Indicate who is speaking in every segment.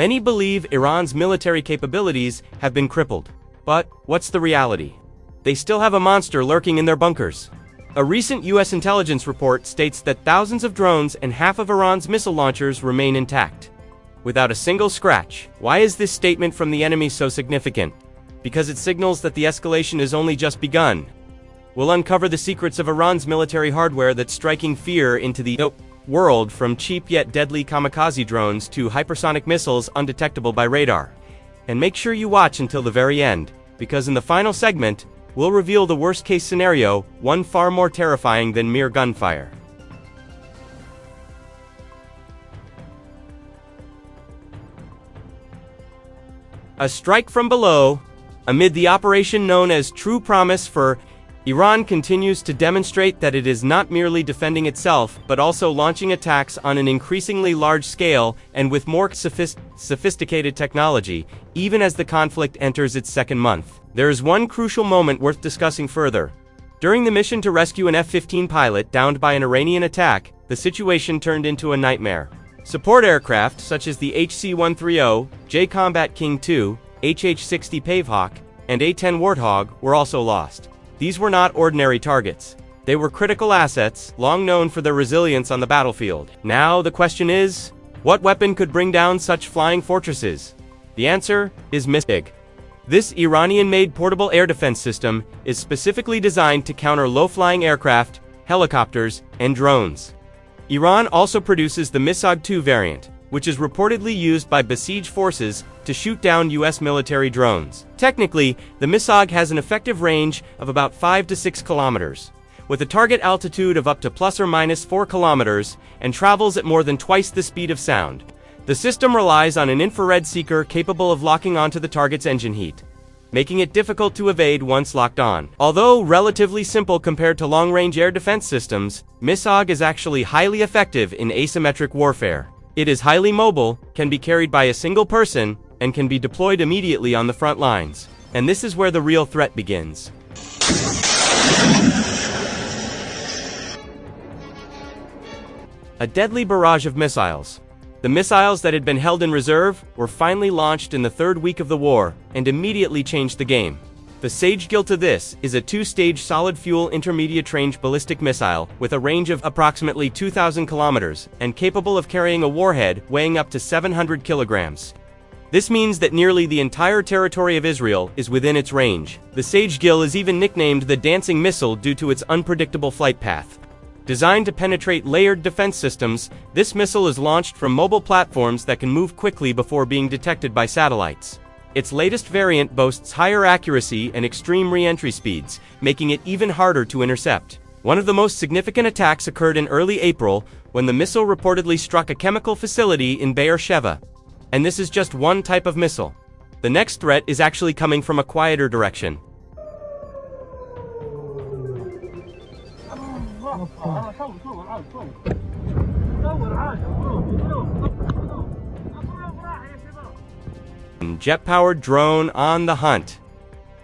Speaker 1: Many believe Iran's military capabilities have been crippled. But what's the reality? They still have a monster lurking in their bunkers. A recent U.S. intelligence report states that thousands of drones and half of Iran's missile launchers remain intact, without a single scratch. Why is this statement from the enemy so significant? Because it signals that the escalation has only just begun. We'll uncover the secrets of Iran's military hardware that's striking fear into the world, from cheap yet deadly kamikaze drones to hypersonic missiles undetectable by radar. And make sure you watch until the very end, because in the final segment, we'll reveal the worst-case scenario, one far more terrifying than mere gunfire. A strike from below. Amid the operation known as True Promise, Iran continues to demonstrate that it is not merely defending itself, but also launching attacks on an increasingly large scale and with more sophisticated technology, even as the conflict enters its second month. There is one crucial moment worth discussing further. During the mission to rescue an F-15 pilot downed by an Iranian attack, the situation turned into a nightmare. Support aircraft such as the HC-130, J-Combat King II, HH-60 Pavehawk, and A-10 Warthog were also lost. These were not ordinary targets. They were critical assets, long known for their resilience on the battlefield. Now the question is, what weapon could bring down such flying fortresses? The answer is MISIG. This Iranian-made portable air defense system is specifically designed to counter low-flying aircraft, helicopters, and drones. Iran also produces the MISOG-2 variant, which is reportedly used by besieged forces to shoot down U.S. military drones. Technically, the MISOG has an effective range of about 5 to 6 kilometers, with a target altitude of up to plus or minus 4 kilometers, and travels at more than twice the speed of sound. The system relies on an infrared seeker capable of locking onto the target's engine heat, making it difficult to evade once locked on. Although relatively simple compared to long-range air defense systems, MISOG is actually highly effective in asymmetric warfare. It is highly mobile, can be carried by a single person, and can be deployed immediately on the front lines. And this is where the real threat begins. A deadly barrage of missiles. The missiles that had been held in reserve were finally launched in the third week of the war, and immediately changed the game. The Sage Gill to this is a two-stage solid-fuel intermediate-range ballistic missile with a range of approximately 2,000 kilometers and capable of carrying a warhead weighing up to 700 kilograms. This means that nearly the entire territory of Israel is within its range. The Sage Gill is even nicknamed the Dancing Missile due to its unpredictable flight path. Designed to penetrate layered defense systems, this missile is launched from mobile platforms that can move quickly before being detected by satellites. Its latest variant boasts higher accuracy and extreme re-entry speeds, making it even harder to intercept. One of the most significant attacks occurred in early April, when the missile reportedly struck a chemical facility in Be'er Sheva. And this is just one type of missile. The next threat is actually coming from a quieter direction. Jet-powered drone on the hunt.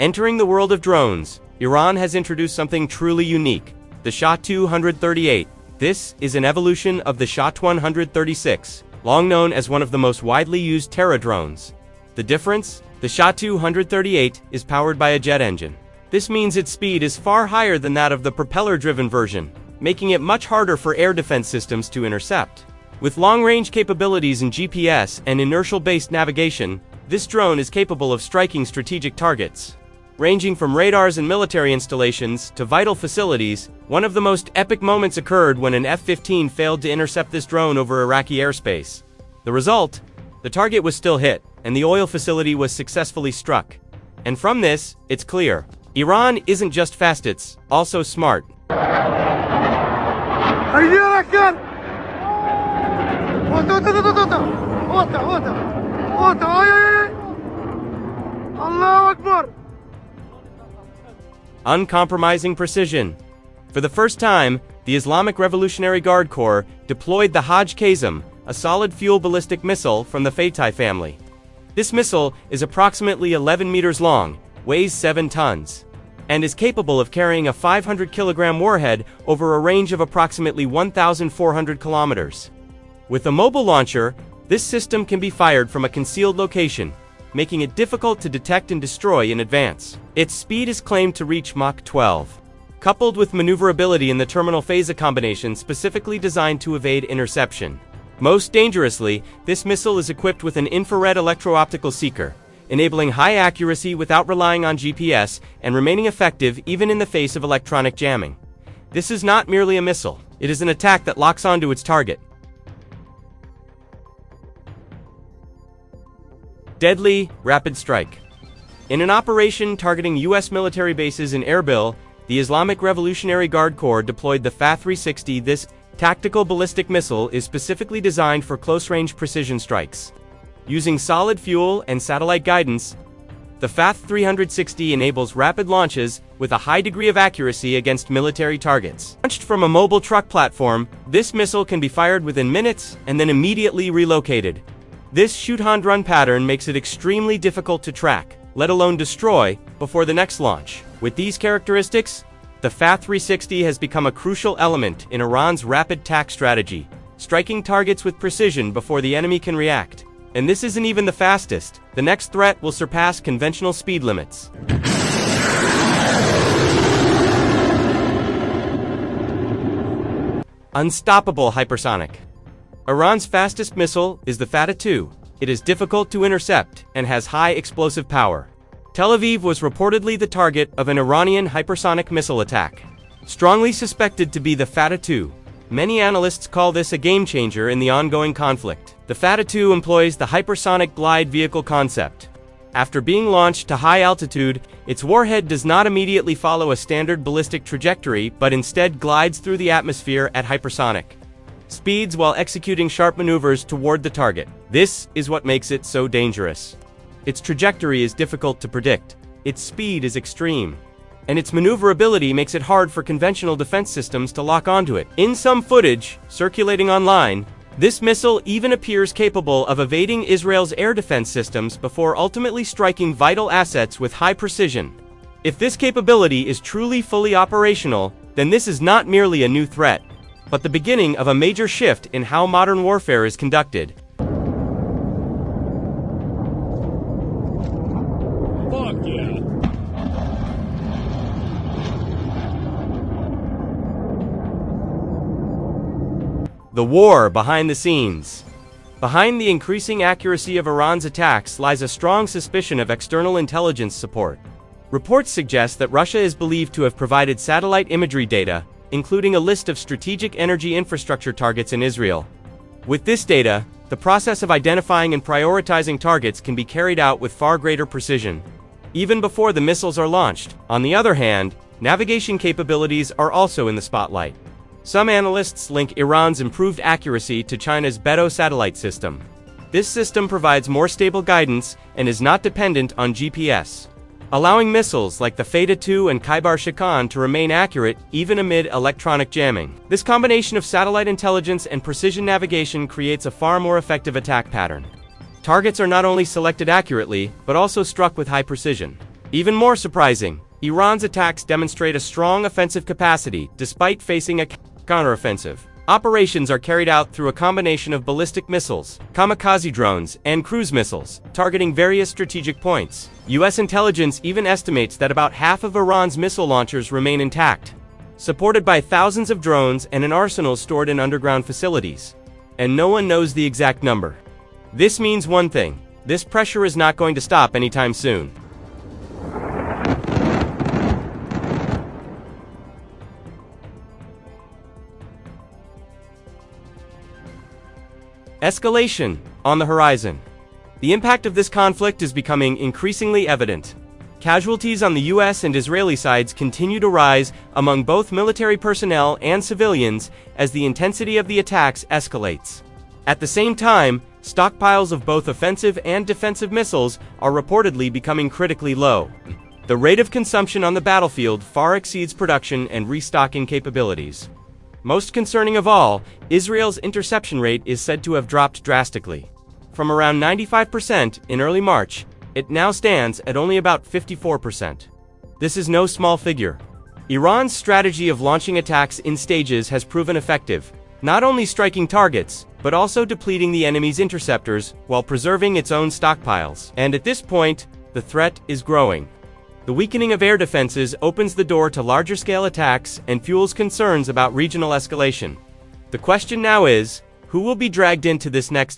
Speaker 1: Entering the world of drones, Iran has introduced something truly unique, the Shah-238. This is an evolution of the Shah-136, long known as one of the most widely used Terra drones. The difference? The Shah-238 is powered by a jet engine. This means its speed is far higher than that of the propeller-driven version, making it much harder for air defense systems to intercept. With long-range capabilities in GPS and inertial-based navigation, this drone is capable of striking strategic targets. Ranging from radars and military installations to vital facilities, one of the most epic moments occurred when an F-15 failed to intercept this drone over Iraqi airspace. The result? The target was still hit, and the oil facility was successfully struck. And from this, it's clear, Iran isn't just fast, it's also smart. Uncompromising precision. For the first time, the Islamic Revolutionary Guard Corps deployed the Hajj-Qasem, a solid-fuel ballistic missile from the Fateh family. This missile is approximately 11 meters long, weighs 7 tons, and is capable of carrying a 500-kilogram warhead over a range of approximately 1,400 kilometers. With a mobile launcher, This system can be fired from a concealed location, making it difficult to detect and destroy in advance. Its speed is claimed to reach Mach 12. Coupled with maneuverability in the terminal phase, a combination specifically designed to evade interception. Most dangerously, this missile is equipped with an infrared electro-optical seeker, enabling high accuracy without relying on GPS and remaining effective even in the face of electronic jamming. This is not merely a missile, it is an attack that locks onto its target. Deadly, rapid strike. In an operation targeting U.S. military bases in Erbil, the Islamic Revolutionary Guard Corps deployed the FA-360. This tactical ballistic missile is specifically designed for close-range precision strikes. Using solid fuel and satellite guidance, the FA-360 enables rapid launches with a high degree of accuracy against military targets. Launched from a mobile truck platform, this missile can be fired within minutes and then immediately relocated. This shoot-and-run pattern makes it extremely difficult to track, let alone destroy, before the next launch. With these characteristics, the FA-360 has become a crucial element in Iran's rapid attack strategy, striking targets with precision before the enemy can react. And this isn't even the fastest. The next threat will surpass conventional speed limits. Unstoppable hypersonic. Iran's fastest missile is the Fateh-2. It is difficult to intercept and has high explosive power. Tel Aviv was reportedly the target of an Iranian hypersonic missile attack. Strongly suspected to be the Fateh-2, many analysts call this a game-changer in the ongoing conflict. The Fateh-2 employs the hypersonic glide vehicle concept. After being launched to high altitude, its warhead does not immediately follow a standard ballistic trajectory but instead glides through the atmosphere at hypersonic speeds while executing sharp maneuvers toward the target. This is what makes it so dangerous. Its trajectory is difficult to predict, its speed is extreme, and its maneuverability makes it hard for conventional defense systems to lock onto it. In some footage circulating online, this missile even appears capable of evading Israel's air defense systems before ultimately striking vital assets with high precision. If this capability is truly fully operational, then this is not merely a new threat, but the beginning of a major shift in how modern warfare is conducted.
Speaker 2: Fuck yeah.
Speaker 1: The war behind the scenes. Behind the increasing accuracy of Iran's attacks lies a strong suspicion of external intelligence support. Reports suggest that Russia is believed to have provided satellite imagery data, including a list of strategic energy infrastructure targets in Israel. With this data, the process of identifying and prioritizing targets can be carried out with far greater precision, even before the missiles are launched. On the other hand, navigation capabilities are also in the spotlight. Some analysts link Iran's improved accuracy to China's Beidou satellite system. This system provides more stable guidance and is not dependent on GPS, allowing missiles like the Fateh-2 and Khaibar-Shikan to remain accurate even amid electronic jamming. This combination of satellite intelligence and precision navigation creates a far more effective attack pattern. Targets are not only selected accurately, but also struck with high precision. Even more surprising, Iran's attacks demonstrate a strong offensive capacity despite facing a counteroffensive. Operations are carried out through a combination of ballistic missiles, kamikaze drones, and cruise missiles, targeting various strategic points. U.S. intelligence even estimates that about half of Iran's missile launchers remain intact, supported by thousands of drones and an arsenal stored in underground facilities. And no one knows the exact number. This means one thing: this pressure is not going to stop anytime soon. Escalation on the horizon. The impact of this conflict is becoming increasingly evident. Casualties on the U.S. and Israeli sides continue to rise among both military personnel and civilians as the intensity of the attacks escalates. At the same time, stockpiles of both offensive and defensive missiles are reportedly becoming critically low. The rate of consumption on the battlefield far exceeds production and restocking capabilities. Most concerning of all, Israel's interception rate is said to have dropped drastically. From around 95% in early March, it now stands at only about 54%. This is no small figure. Iran's strategy of launching attacks in stages has proven effective, not only striking targets, but also depleting the enemy's interceptors while preserving its own stockpiles. And at this point, the threat is growing. The weakening of air defenses opens the door to larger-scale attacks and fuels concerns about regional escalation. The question now is, who will be dragged into this next